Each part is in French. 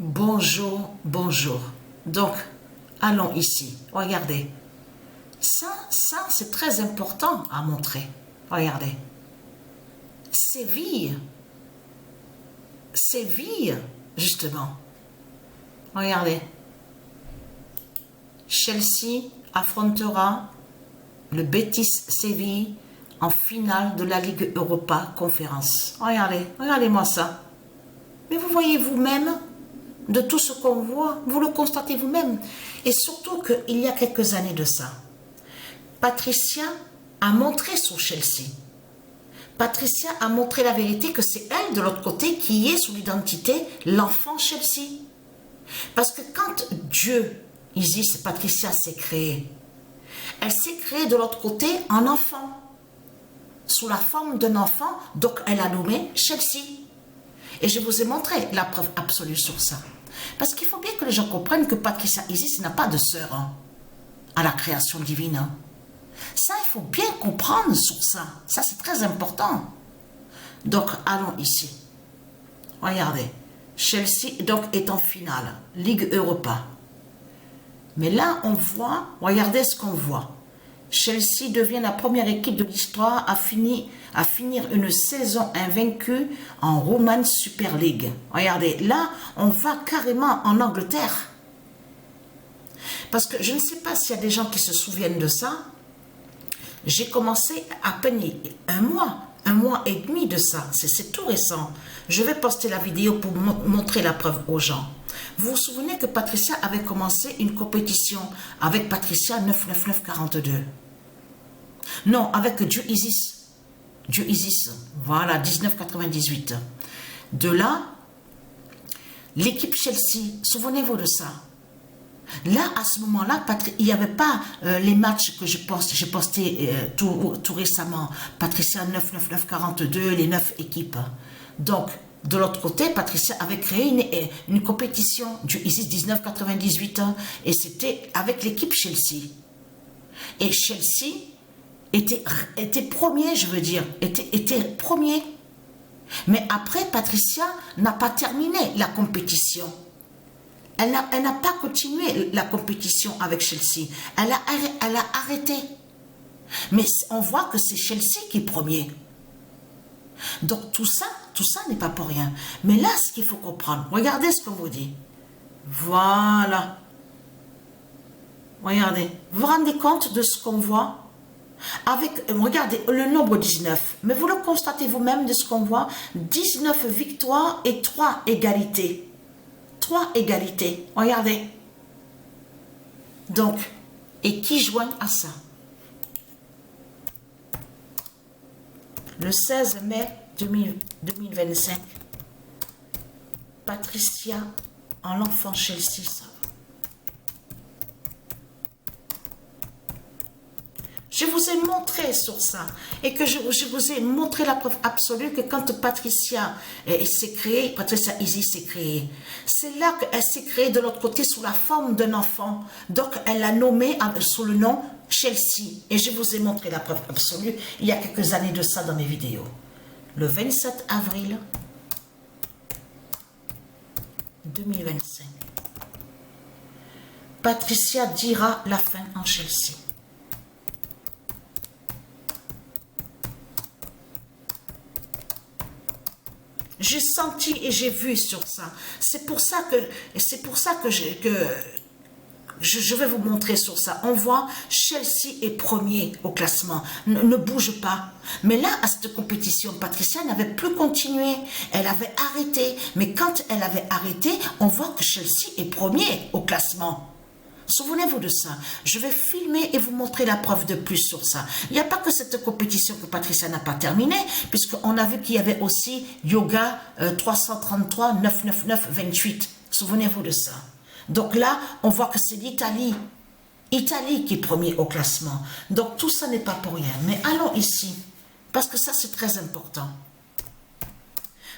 Bonjour, bonjour. Donc, allons ici. Regardez. Ça c'est très important à montrer. Regardez. Séville, justement. Regardez. Chelsea affrontera le Betis Séville en finale de la Ligue Europa Conférence. Regardez, regardez-moi ça. Mais vous voyez vous-même, de tout ce qu'on voit, vous le constatez vous-même. Et surtout qu'il y a quelques années de ça, Patricia a montré son Chelsea. Patricia a montré la vérité que c'est elle, de l'autre côté, qui est sous l'identité l'enfant Chelsea. Parce que quand Dieu, Isis, Patricia s'est créée, elle s'est créée de l'autre côté en enfant. Sous la forme d'un enfant, donc elle a nommé Chelsea. Et je vous ai montré la preuve absolue sur ça. Parce qu'il faut bien que les gens comprennent que Patricia Isis n'a pas de sœur à la création divine. Ça, il faut bien comprendre sur ça. Ça, c'est très important. Donc, allons ici. Regardez. Chelsea, donc, est en finale. Ligue Europa. Mais là, on voit, regardez ce qu'on voit. Chelsea devient la première équipe de l'histoire à finir une saison invaincue en Roman Super League. Regardez, là, on va carrément en Angleterre. Parce que je ne sais pas s'il y a des gens qui se souviennent de ça. J'ai commencé à peine un mois et demi de ça. C'est tout récent. Je vais poster la vidéo pour montrer la preuve aux gens. Vous vous souvenez que Patricia avait commencé une compétition avec Patricia 99942. Non, avec Dieu Isis. Dieu Isis, voilà, 1998. De là, l'équipe Chelsea, souvenez-vous de ça. Là, à ce moment-là, il n'y avait pas les matchs que j'ai postés tout récemment. Patricia 99942, les 9 équipes. Donc, de l'autre côté, Patricia avait créé une compétition du ISIS 1998 et c'était avec l'équipe Chelsea. Et Chelsea était premier, je veux dire, était premier. Mais après, Patricia n'a pas terminé la compétition. Elle n'a pas continué la compétition avec Chelsea. Elle a arrêté. Mais on voit que c'est Chelsea qui est premier. Donc tout ça n'est pas pour rien. Mais là, ce qu'il faut comprendre, regardez ce qu'on vous dit. Voilà. Regardez. Vous vous rendez compte de ce qu'on voit? Regardez, le nombre 19. Mais vous le constatez vous-même de ce qu'on voit. 19 victoires et 3 égalités. 3 égalités. Regardez. Donc, et qui joignent à ça? Le 16 mai 2025, Patricia en l'enfant Chelsea. Je vous ai montré sur ça et que je vous ai montré la preuve absolue que quand Patricia s'est créée, Patricia Isis s'est créée, c'est là qu'elle s'est créée de l'autre côté sous la forme d'un enfant. Donc elle l'a nommé sous le nom Chelsea. Et je vous ai montré la preuve absolue il y a quelques années de ça dans mes vidéos. Le 27 avril 2025, Patricia dira la fin en Chelsea. J'ai senti et j'ai vu sur ça. C'est pour ça que je vais vous montrer sur ça. On voit Chelsea est premier au classement. Ne bouge pas. Mais là, à cette compétition, Patricia n'avait plus continué. Elle avait arrêté. Mais quand elle avait arrêté, on voit que Chelsea est premier au classement. Souvenez-vous de ça. Je vais filmer et vous montrer la preuve de plus sur ça. Il n'y a pas que cette compétition que Patricia n'a pas terminée, puisqu'on a vu qu'il y avait aussi Yoga 333 999 28. Souvenez-vous de ça. Donc là, on voit que c'est l'Italie. Italie qui est premier au classement. Donc tout ça n'est pas pour rien. Mais allons ici, parce que ça c'est très important.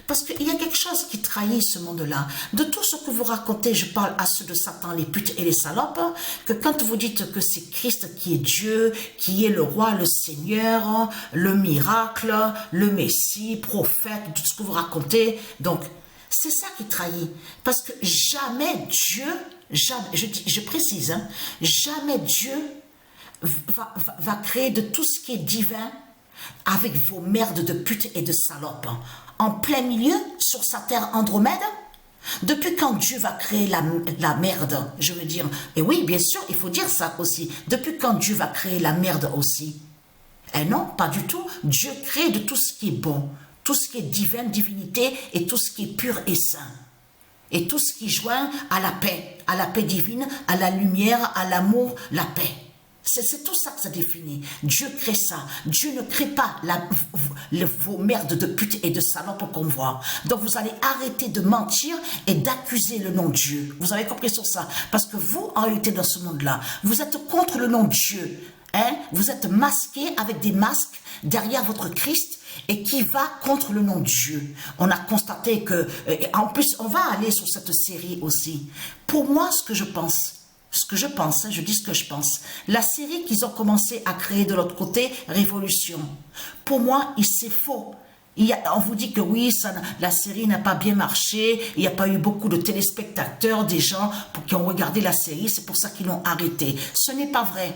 Parce qu'il y a quelque chose qui trahit ce monde-là. De tout ce que vous racontez, je parle à ceux de Satan, les putes et les salopes, que quand vous dites que c'est Christ qui est Dieu, qui est le roi, le Seigneur, le miracle, le Messie, prophète, tout ce que vous racontez, donc C'est ça qui trahit. Parce que jamais Dieu, jamais, je précise, hein, jamais Dieu va créer de tout ce qui est divin avec vos merdes de pute et de salopes. En plein milieu, sur sa terre Andromède. Depuis quand Dieu va créer la merde, je veux dire. Et oui, bien sûr, il faut dire ça aussi. Depuis quand Dieu va créer la merde aussi? Eh non, pas du tout. Dieu crée de tout ce qui est bon, tout ce qui est divin, divinité, et tout ce qui est pur et saint. Et tout ce qui joint à la paix divine, à la lumière, à l'amour, la paix. C'est tout ça que ça définit. Dieu crée ça. Dieu ne crée pas vos merdes de pute et de salopes qu'on voit. Donc vous allez arrêter de mentir et d'accuser le nom de Dieu. Vous avez compris sur ça? Parce que vous, en réalité, dans ce monde-là, vous êtes contre le nom de Dieu. Hein? Vous êtes masqué avec des masques derrière votre Christ et qui va contre le nom de Dieu. On a constaté que, en plus, on va aller sur cette série aussi. Pour moi, ce que je pense, hein, je dis ce que je pense. La série qu'ils ont commencé à créer de l'autre côté, Révolution, pour moi, c'est faux. On vous dit que oui, la série n'a pas bien marché, il n'y a pas eu beaucoup de téléspectateurs, des gens qui ont regardé la série, c'est pour ça qu'ils l'ont arrêté. Ce n'est pas vrai.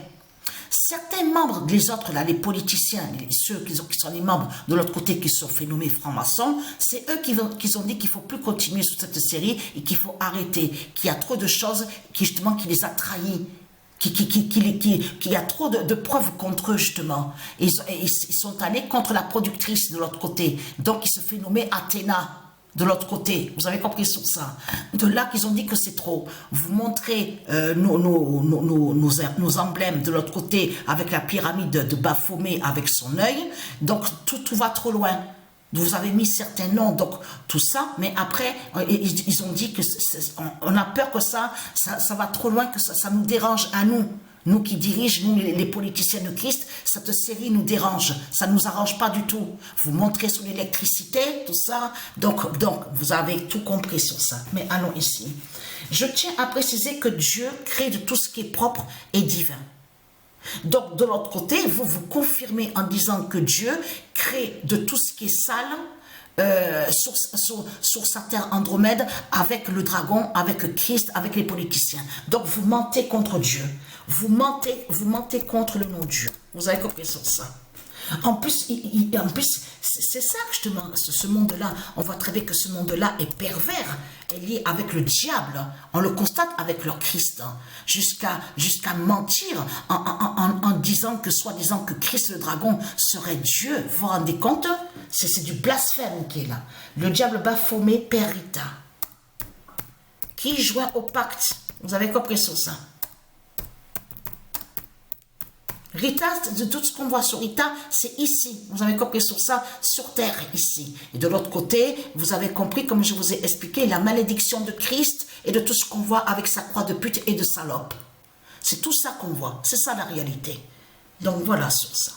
Certains membres, les autres, là, les politiciens, ceux qui sont les membres de l'autre côté qui sont fait nommer francs-maçons, c'est eux qui ont dit qu'il ne faut plus continuer sur cette série et qu'il faut arrêter, qu'il y a trop de choses qui les a trahis, qu'il y a trop de preuves contre eux, justement. Ils sont allés contre la productrice de l'autre côté, donc il se fait nommer Athéna. De l'autre côté, vous avez compris sur ça. De là qu'ils ont dit que c'est trop. Vous montrez nos emblèmes de l'autre côté avec la pyramide de Baphomet avec son œil. Donc tout va trop loin. Vous avez mis certains noms, donc tout ça. Mais après, ils ont dit que on a peur que ça va trop loin, que ça nous dérange à nous. Nous qui dirigeons, nous les politiciens de Christ, cette série nous dérange, ça ne nous arrange pas du tout. Vous montrez sur l'électricité, tout ça, donc vous avez tout compris sur ça. Mais allons ici. Je tiens à préciser que Dieu crée de tout ce qui est propre et divin. Donc de l'autre côté, vous confirmez en disant que Dieu crée de tout ce qui est sale, sur sa terre Andromède, avec le dragon, avec Christ, avec les politiciens. Donc vous mentez contre Dieu. Vous mentez contre le nom de Dieu. Vous avez compris sur ça. En plus, c'est ça que je te demande, ce monde-là. On voit très bien que ce monde-là est pervers, est lié avec le diable. On le constate avec leur Christ, hein, jusqu'à mentir en disant que, soi-disant que Christ le dragon serait Dieu. Vous vous rendez compte? C'est du blasphème qui est là. Le diable Baphomet, Père Rita, qui joint au pacte. Vous avez compris sur ça. Rita, de tout ce qu'on voit sur Rita, c'est ici. Vous avez compris sur ça, sur terre, ici. Et de l'autre côté, vous avez compris, comme je vous ai expliqué, la malédiction de Christ et de tout ce qu'on voit avec sa croix de pute et de salope. C'est tout ça qu'on voit. C'est ça la réalité. Donc voilà sur ça.